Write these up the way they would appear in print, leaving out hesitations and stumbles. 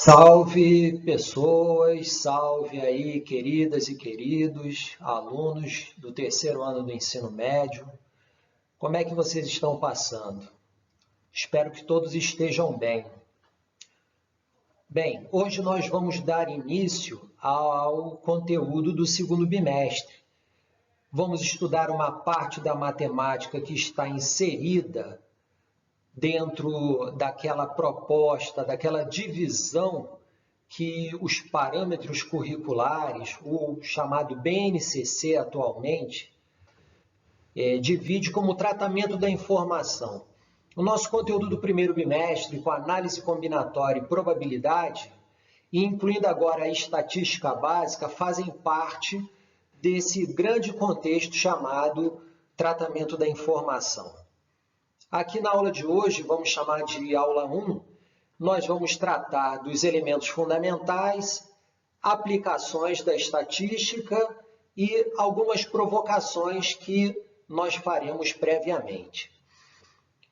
Salve pessoas, salve aí queridas e queridos alunos do terceiro ano do ensino médio. Como é que vocês estão passando? Espero que todos estejam bem. Bem, hoje nós vamos dar início ao conteúdo do segundo bimestre. Vamos estudar uma parte da matemática que está inserida dentro daquela proposta, daquela divisão que os parâmetros curriculares, o chamado BNCC atualmente, divide como tratamento da informação. O nosso conteúdo do primeiro bimestre, com análise combinatória e probabilidade, e incluindo agora a estatística básica, fazem parte desse grande contexto chamado tratamento da informação. Aqui na aula de hoje, vamos chamar de aula 1, nós vamos tratar dos elementos fundamentais, aplicações da estatística e algumas provocações que nós faremos previamente.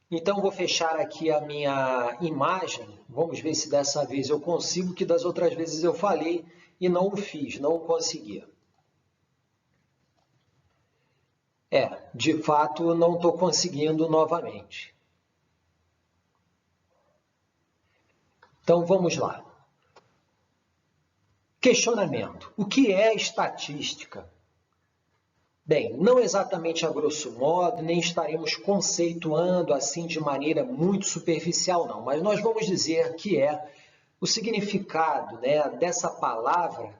Então, vou fechar aqui a minha imagem. Vamos ver se dessa vez eu consigo, que das outras vezes eu falei e não o fiz, não o consegui. De fato, não estou conseguindo novamente. Então, vamos lá. Questionamento. O que é estatística? Bem, não exatamente a grosso modo, nem estaremos conceituando assim de maneira muito superficial, não. Mas nós vamos dizer que é o significado, dessa palavra.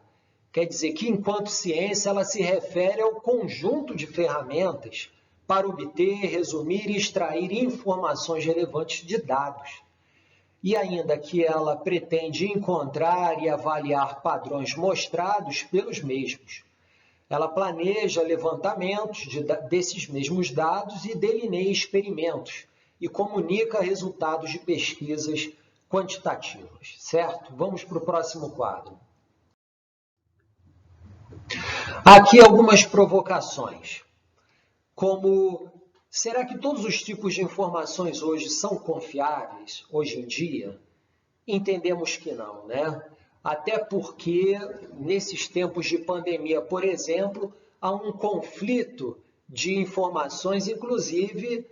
Quer dizer que, enquanto ciência, ela se refere ao conjunto de ferramentas para obter, resumir e extrair informações relevantes de dados. E ainda que ela pretende encontrar e avaliar padrões mostrados pelos mesmos. Ela planeja levantamentos desses mesmos dados e delineia experimentos e comunica resultados de pesquisas quantitativas, certo? Vamos para o próximo quadro. Aqui algumas provocações, como será que todos os tipos de informações hoje são confiáveis, hoje em dia? Entendemos que não, Até porque, nesses tempos de pandemia, por exemplo, há um conflito de informações, inclusive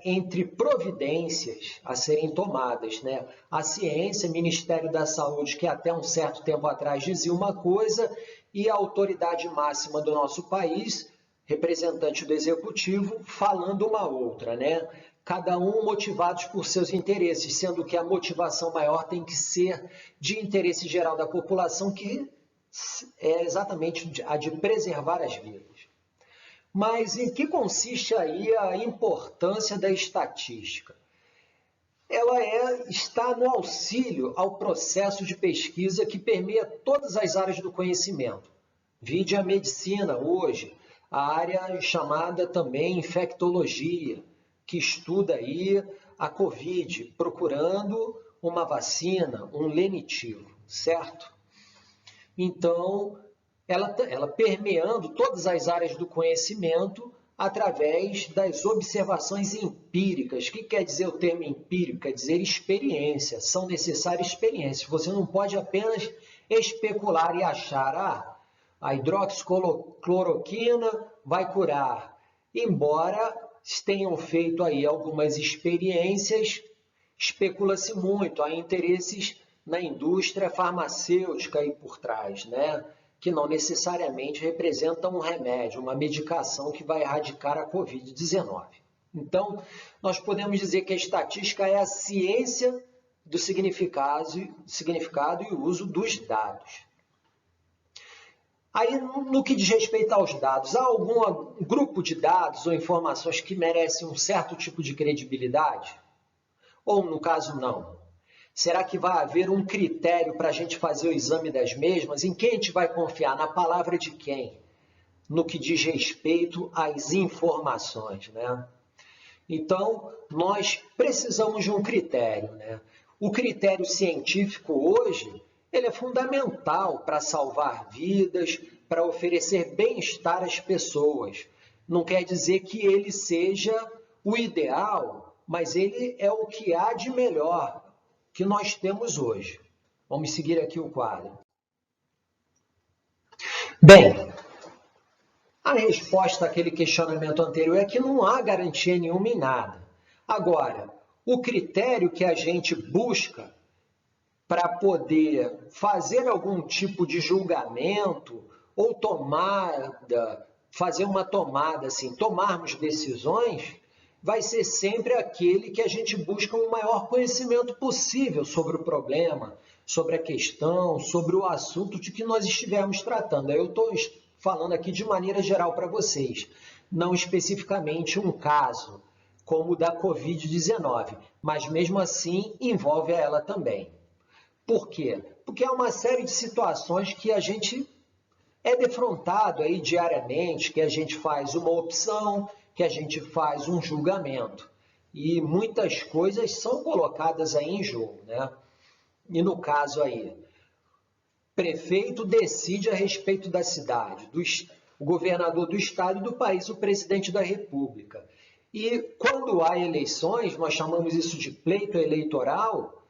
entre providências a serem tomadas, A ciência, o Ministério da Saúde, que até um certo tempo atrás dizia uma coisa, e a autoridade máxima do nosso país, representante do executivo, falando uma outra, Cada um motivados por seus interesses, sendo que a motivação maior tem que ser de interesse geral da população, que é exatamente a de preservar as vidas. Mas em que consiste aí a importância da estatística? Ela está no auxílio ao processo de pesquisa que permeia todas as áreas do conhecimento. Vide a medicina hoje, a área chamada também infectologia, que estuda aí a Covid, procurando uma vacina, um lenitivo, certo? Então, ela permeando todas as áreas do conhecimento através das observações empíricas. O que quer dizer o termo empírico? Quer dizer experiência, são necessárias experiências. Você não pode apenas especular e achar, a hidroxicloroquina vai curar, embora tenham feito aí algumas experiências, especula-se muito, há interesses na indústria farmacêutica aí por trás, que não necessariamente representam um remédio, uma medicação que vai erradicar a Covid-19. Então, nós podemos dizer que a estatística é a ciência do significado e o uso dos dados. Aí, no que diz respeito aos dados, há algum grupo de dados ou informações que merecem um certo tipo de credibilidade? Ou, no caso, não? Será que vai haver um critério para a gente fazer o exame das mesmas? Em quem a gente vai confiar? Na palavra de quem? No que diz respeito às informações, Então, nós precisamos de um critério, O critério científico hoje, ele é fundamental para salvar vidas, para oferecer bem-estar às pessoas. Não quer dizer que ele seja o ideal, mas ele é o que há de melhor. que nós temos hoje. Vamos seguir aqui o quadro. Bem, a resposta àquele questionamento anterior é que não há garantia nenhuma em nada. Agora, o critério que a gente busca para poder fazer algum tipo de julgamento ou fazer uma tomada, assim, tomarmos decisões, vai ser sempre aquele que a gente busca o maior conhecimento possível sobre o problema, sobre a questão, sobre o assunto de que nós estivermos tratando. Eu estou falando aqui de maneira geral para vocês, não especificamente um caso como o da Covid-19, mas mesmo assim envolve ela também. Por quê? Porque há uma série de situações que a gente é defrontado aí diariamente, que a gente faz uma opção, que a gente faz um julgamento. E muitas coisas são colocadas aí em jogo, né? E no caso aí, prefeito decide a respeito da cidade, o governador do estado e do país, o presidente da república. E quando há eleições, nós chamamos isso de pleito eleitoral,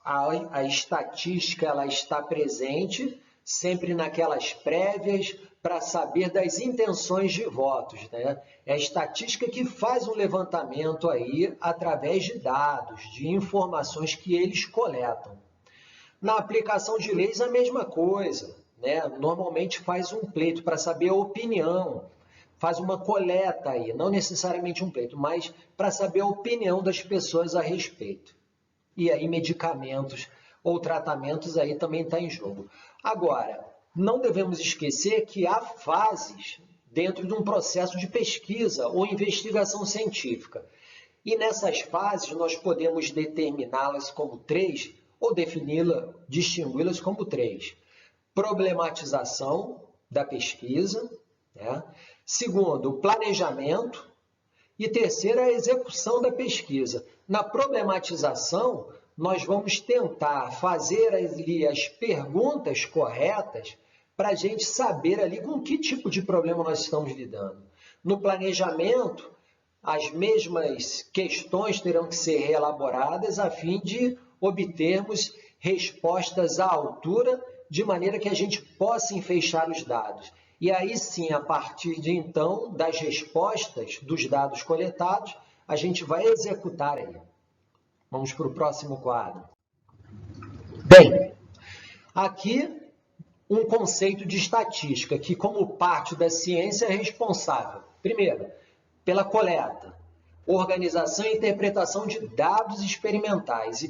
a estatística ela está presente sempre naquelas prévias para saber das intenções de votos, né? É a estatística que faz um levantamento aí através de dados, de informações que eles coletam. Na aplicação de leis, a mesma coisa, né? Normalmente faz um pleito para saber a opinião, faz uma coleta aí, não necessariamente um pleito, mas para saber a opinião das pessoas a respeito. E aí medicamentos ou tratamentos aí também está em jogo. Agora, não devemos esquecer que há fases dentro de um processo de pesquisa ou investigação científica. E nessas fases nós podemos determiná-las como três ou distingui-las como três. Problematização da pesquisa, né? Segundo, o planejamento e terceiro, a execução da pesquisa. Na problematização, nós vamos tentar fazer ali as perguntas corretas para a gente saber ali com que tipo de problema nós estamos lidando. No planejamento, as mesmas questões terão que ser reelaboradas a fim de obtermos respostas à altura, de maneira que a gente possa enfeixar os dados. E aí sim, a partir de então, das respostas dos dados coletados, a gente vai executar aí. Vamos para o próximo quadro. Bem, aqui um conceito de estatística, que como parte da ciência é responsável, primeiro, pela coleta, organização e interpretação de dados experimentais,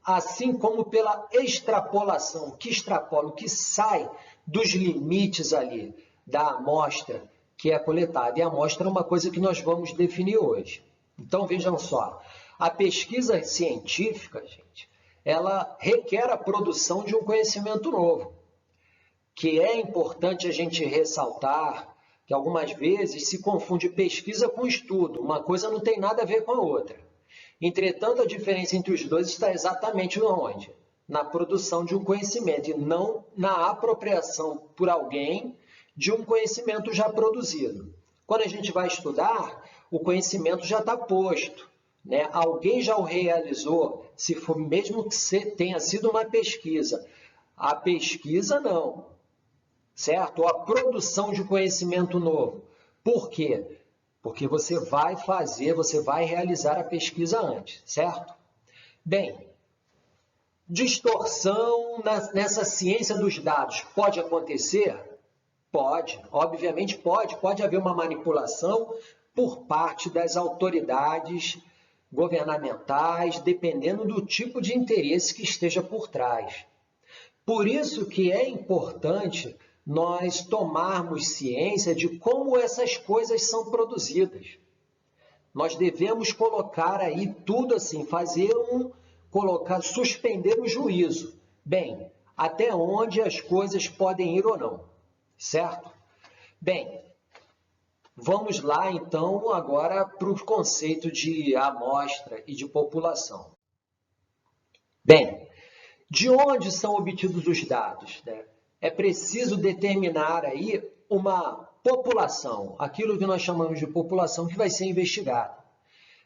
assim como pela extrapolação, que extrapola, o que sai dos limites ali da amostra que é coletada. E a amostra é uma coisa que nós vamos definir hoje. Então, vejam só, a pesquisa científica, gente, ela requer a produção de um conhecimento novo, que é importante a gente ressaltar que algumas vezes se confunde pesquisa com estudo. Uma coisa não tem nada a ver com a outra. Entretanto, a diferença entre os dois está exatamente onde? Na produção de um conhecimento e não na apropriação por alguém de um conhecimento já produzido. Quando a gente vai estudar, o conhecimento já está posto, né? Alguém já o realizou, se for mesmo que tenha sido uma pesquisa. A pesquisa não, certo? Ou a produção de conhecimento novo. Por quê? Porque você vai realizar a pesquisa antes, certo? Bem, distorção nessa ciência dos dados pode acontecer? Pode, obviamente pode. Pode haver uma manipulação por parte das autoridades governamentais, dependendo do tipo de interesse que esteja por trás. Por isso que é importante nós tomarmos ciência de como essas coisas são produzidas. Nós devemos colocar aí tudo assim, suspender o juízo. Bem, até onde as coisas podem ir ou não. Certo? Bem, vamos lá então agora para o conceito de amostra e de população. Bem, de onde são obtidos os dados, né? É preciso determinar aí uma população, aquilo que nós chamamos de população que vai ser investigada,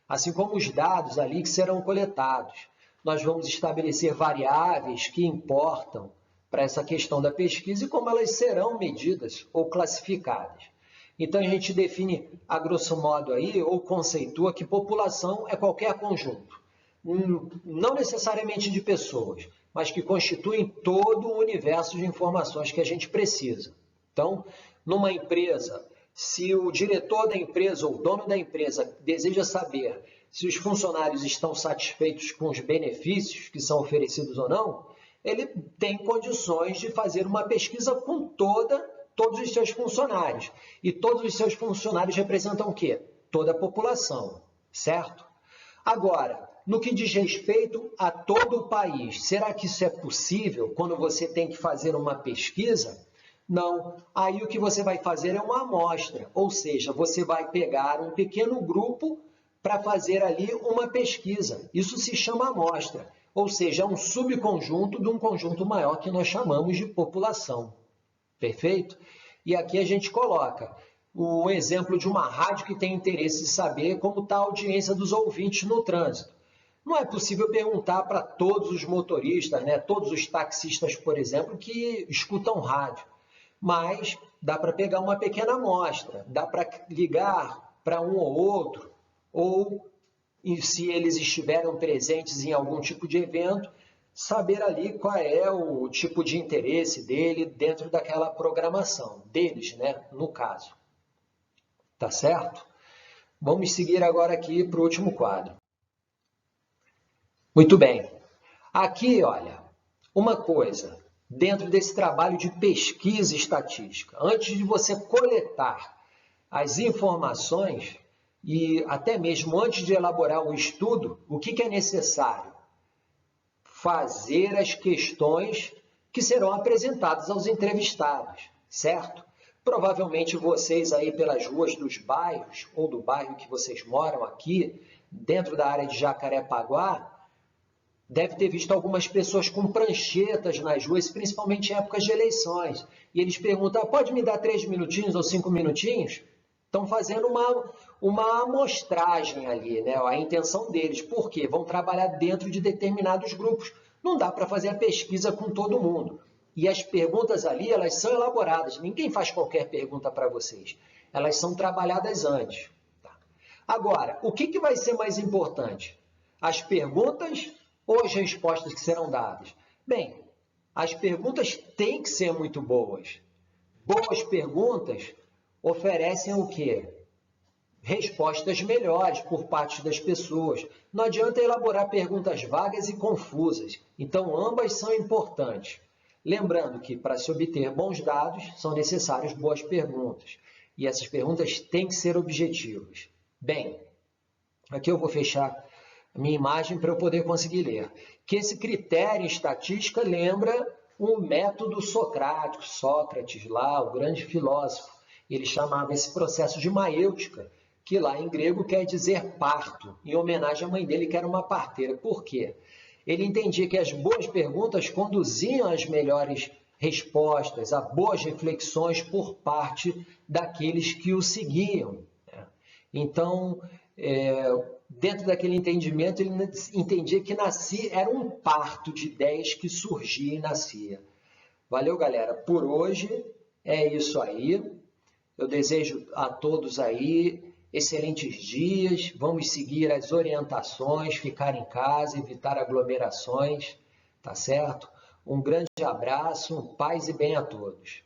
assim como os dados ali que serão coletados. nós vamos estabelecer variáveis que importam para essa questão da pesquisa e como elas serão medidas ou classificadas. Então, a gente define, a grosso modo, aí, ou conceitua que população é qualquer conjunto, não necessariamente de pessoas, mas que constituem todo o universo de informações que a gente precisa. Então, numa empresa, se o diretor da empresa ou o dono da empresa deseja saber se os funcionários estão satisfeitos com os benefícios que são oferecidos ou não, ele tem condições de fazer uma pesquisa com todos os seus funcionários. E todos os seus funcionários representam o quê? Toda a população, certo? Agora, no que diz respeito a todo o país, será que isso é possível quando você tem que fazer uma pesquisa? Não. Aí o que você vai fazer é uma amostra, ou seja, você vai pegar um pequeno grupo para fazer ali uma pesquisa. Isso se chama amostra, ou seja, é um subconjunto de um conjunto maior que nós chamamos de população. Perfeito? E aqui a gente coloca o exemplo de uma rádio que tem interesse de saber como está a audiência dos ouvintes no trânsito. Não é possível perguntar para todos os motoristas, né, todos os taxistas, por exemplo, que escutam rádio. Mas dá para pegar uma pequena amostra, dá para ligar para um ou outro, ou se eles estiveram presentes em algum tipo de evento, saber ali qual é o tipo de interesse dele dentro daquela programação, deles, né, no caso. Tá certo? Vamos seguir agora aqui para o último quadro. Muito bem. Aqui, olha, uma coisa, dentro desse trabalho de pesquisa estatística, antes de você coletar as informações e até mesmo antes de elaborar um estudo, o que é necessário? Fazer as questões que serão apresentadas aos entrevistados, certo? Provavelmente vocês aí pelas ruas dos bairros ou do bairro que vocês moram aqui, dentro da área de Jacarepaguá, deve ter visto algumas pessoas com pranchetas nas ruas, principalmente em épocas de eleições. E eles perguntam, pode me dar 3 minutinhos ou 5 minutinhos? Estão fazendo uma amostragem ali, né? A intenção deles. Por quê? Vão trabalhar dentro de determinados grupos. Não dá para fazer a pesquisa com todo mundo. E as perguntas ali, elas são elaboradas. Ninguém faz qualquer pergunta para vocês. Elas são trabalhadas antes. Tá? Agora, o que vai ser mais importante? As perguntas ou as respostas que serão dadas? Bem, as perguntas têm que ser muito boas. Boas perguntas oferecem o quê? Respostas melhores por parte das pessoas. Não adianta elaborar perguntas vagas e confusas. Então, ambas são importantes. Lembrando que, para se obter bons dados, são necessárias boas perguntas. E essas perguntas têm que ser objetivas. Bem, aqui eu vou fechar a minha imagem para eu poder conseguir ler. Que esse critério em estatística lembra um método socrático. Sócrates, lá, o grande filósofo, ele chamava esse processo de maêutica, que lá em grego quer dizer parto, em homenagem à mãe dele, que era uma parteira. Por quê? Ele entendia que as boas perguntas conduziam às melhores respostas, a boas reflexões por parte daqueles que o seguiam. Então, dentro daquele entendimento, ele entendia que era um parto de ideias que surgia e nascia. Valeu, galera. Por hoje é isso aí. Eu desejo a todos aí excelentes dias. Vamos seguir as orientações, ficar em casa, evitar aglomerações, tá certo? Um grande abraço, paz e bem a todos.